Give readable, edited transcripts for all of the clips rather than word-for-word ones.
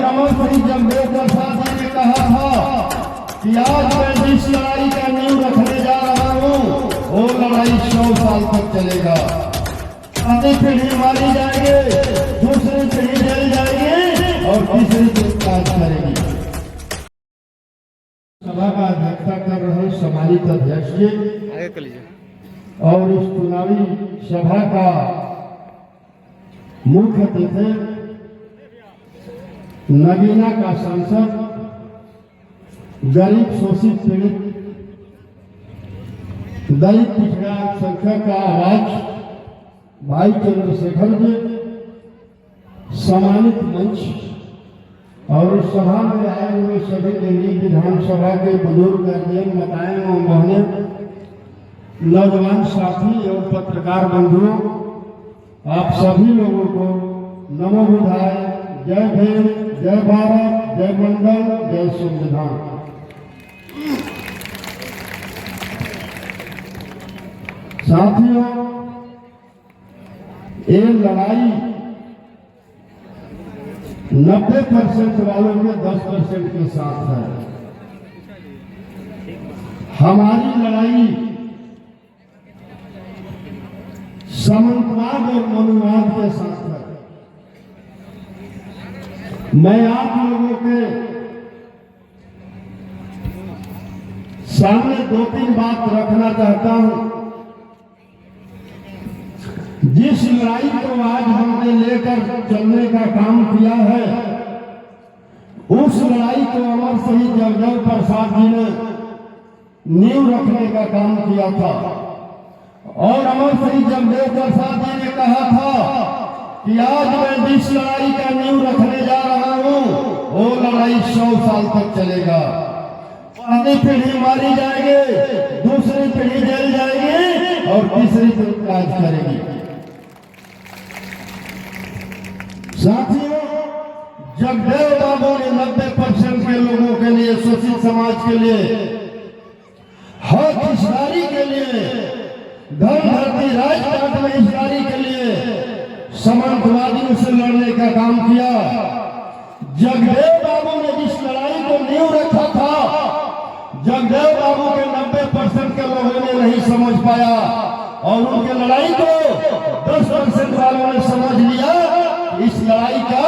अमर सिंह जगदेव प्रसाद जी ने कहा था कि आज मैं जिस लड़ाई का नींव रखने जा रहा हूँ वो लड़ाई 100 साल तक चलेगा। आधी पीढ़ी मारी जाएंगे, दूसरी पीढ़ी जल जाएगी और तीसरी पीढ़ी काज करेगी। सभा का अध्यक्षता कर रहे सम्मानित अध्यक्ष जी और इस चुनावी सभा का मुख्य अतिथि नगीना का सांसद, गरीब शोषित पीड़ित दलित पिछड़ा संख्या का आवाज भाई चंद्रशेखर जी, सम्मानित मंच और सभा में आए हुए सभी दिल्ली विधानसभा के बुजुर्ग गार्जियन, माताएं एवं बहनें, नौजवान साथी एवं पत्रकार बंधुओं, आप सभी लोगों को नमो बुद्धाय, जय भीम, जय भारत, जय मंडल, जय संविधान। साथियों, ये लड़ाई 90% वालों के 10% के साथ है। हमारी लड़ाई सामंतवाद और मनुवाद के साथ है। मैं आप लोगों के सामने 2-3 बात रखना चाहता हूं। जिस लड़ाई को आज हमने लेकर चलने का काम किया है, उस लड़ाई को अमर शहीद जगदेव प्रसाद जी ने नींव रखने का काम किया था और अमर शहीद जगदेव प्रसाद जी ने कहा था कि आज मैं जिस लड़ाई का नींव रखने जा रहा हूं वो लड़ाई 100 साल तक चलेगा। आधी पीढ़ी मारी जाएगी, दूसरी पीढ़ी जल जाएगी और तीसरी पीढ़ी काज करेगी। साथियों, जगदेव बाबू ने 90% के लोगों के लिए, शोषित समाज के लिए, हक हिस्सेदारी के लिए, धन धरती राजपाट में हिस्सेदारी के लिए सामंतवादियों से लड़ने का काम किया। जगदेव बाबू ने जिस लड़ाई को नींव रखा था, जगदेव बाबू के 90% के लोगों ने नहीं समझ पाया और उनके लड़ाई को 10% वालों ने समझ लिया। इस लड़ाई का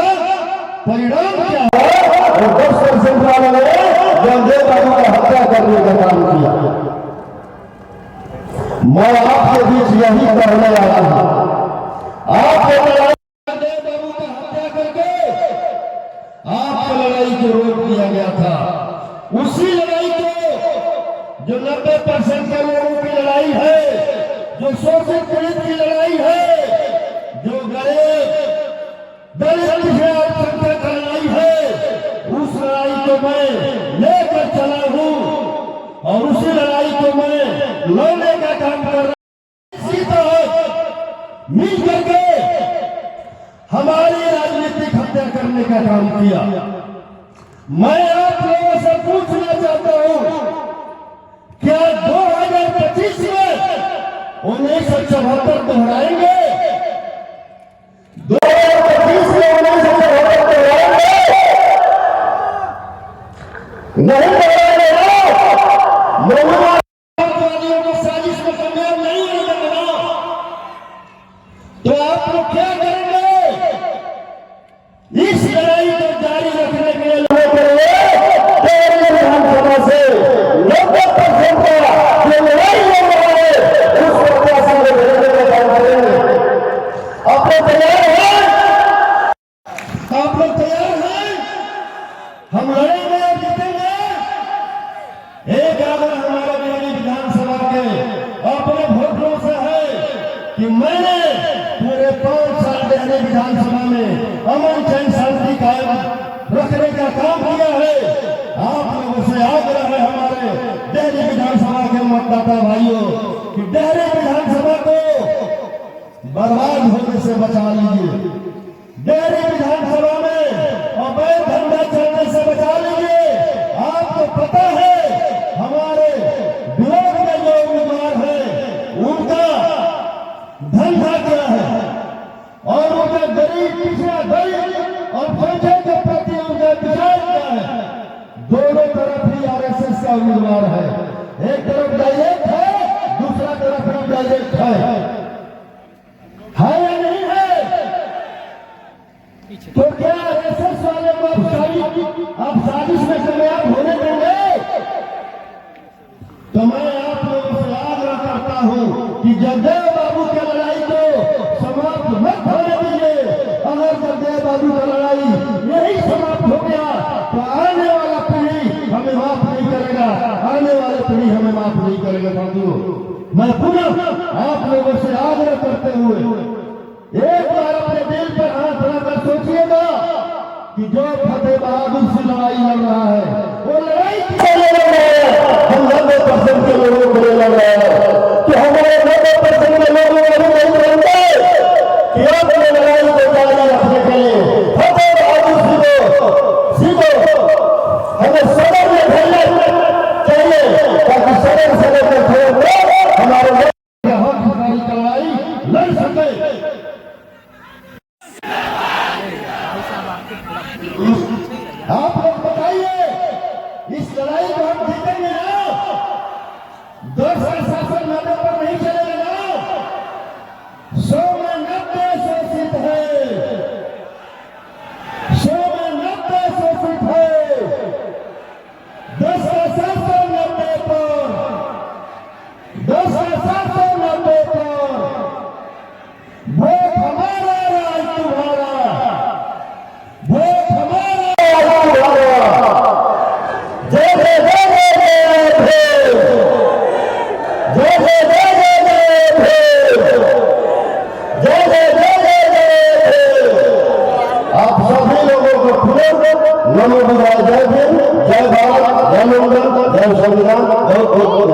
परिणाम क्या है और 10% वालों ने जगदेव बाबू का हत्या करने का काम किया। मैं आपके बीच यही कहने आया हूं, आपके लड़ाई जगदेव बाबू का हत्या करके आपके लड़ाई को रोक दिया गया था। उसी लड़ाई को जो 90% के लोगों की लड़ाई है, जो शोषित पीड़ित की लड़ाई है, जो गरीब दलित अल्पसंख्यक की लड़ाई है, उस लड़ाई को मैं लेकर चला हूं और उसी लड़ाई को मैं लड़ने का काम कर रहा हूं। इसी तरह मिल करके हमारी राजनीतिक हत्या करने का काम किया। मैं आप लोगों से पूछना चाहता हूं, क्या 2025 में 1974 दोहराएंगे? 2025 में 1974 दोहराएंगे? नहीं दोहराएंगे। मनुवादियों को साजिश में कामयाब नहीं होने देना। तो आप लोग क्या करेंगे? इस लड़ाई को जारी रखने के लिए विधानसभा से 90% का जो लड़ाई हो रहा है उस प्रत्याशी को भेजने का काम करेंगे। आप लोग तैयार हैं? आप लोग तैयार हैं? हम लड़ेंगे और जीतेंगे। एक आदर हमारे मेरी विधानसभा के अपने वोटरों से है कि मैंने पूरे 5 साल पहले विधानसभा में अमन चैन शांति कायम रखने का काम किया है। आप लोगों से आग्रह है हमारे डेहरी विधानसभा के मतदाता भाइयों कि डेहरी विधानसभा को बर्बाद होने से बचा लीजिए। डेहरी विधानसभा में अवैध धंधा चलने से बचा लीजिए। आपको पता है हमारे विरोध में जो उम्मीदवार है उनका धंधा क्या है और उनका गरीब पिछड़ा दलित और पंचायत के प्रति उनका दोनों तरफ ही आरएसएस का उम्मीदवार है। एक तरफ डायरेक्ट है, दूसरा तरफ इनडायरेक्ट है या नहीं है? तो क्या आरएसएस वाले को आप साजिश में कामयाब होने देंगे? तो मैं आप लोगों से आग्रह करता हूं कि जगदेव बाबू की लड़ाई को समाप्त मत होने दीजिए। अगर जगदेव बाबू का लड़ाई यही समाप्त हो गया तो आने वाला पीढ़ी हमें माफ नहीं करेगा, आने वाले पीढ़ी हमें माफ नहीं करेगा। साथियों, मैं पुनः आप लोगों से आग्रह करते हुए एक बार अपने दिल पर हाथ रखकर सोचिएगा कि जो फतेह बहादुर से लड़ाई लड़ रहा है वो लड़ाई किसे लड़ रहा है? हम 90% के लोगों को लड़ रहे हैं कि हमारे 90% के लोगों को नहीं जानते कि अपने लड़ाई को जारी रखने के लिए फतेह बहादुर सीधो हमें सदन में भेजना चाहिए ताकि सदन से लेकर छोड़ हमारे हक की लड़ाई लड़ सके। आप लोग बताइए, इस लड़ाई को हम जीतेंगे ना? 10 साल शासन नाटक पर नहीं चलेगा ना? 100 में 90 शोषित है, 100 में 90 शोषित है। 10 का 790 पर, 10 का 790 पर वोट हमारा, राज तुम्हारा, वोट हमारा, राज तुम्हारा। जय जय जय जय जय भीम, जय जय जय जय जय भीम, जय जय जय जय जय भीम। आप सभी लोगों को पुनः नमो बुद्धाय, जय भीम, जय भारत, जय मंगल, जय संविधान। बहुत बहुत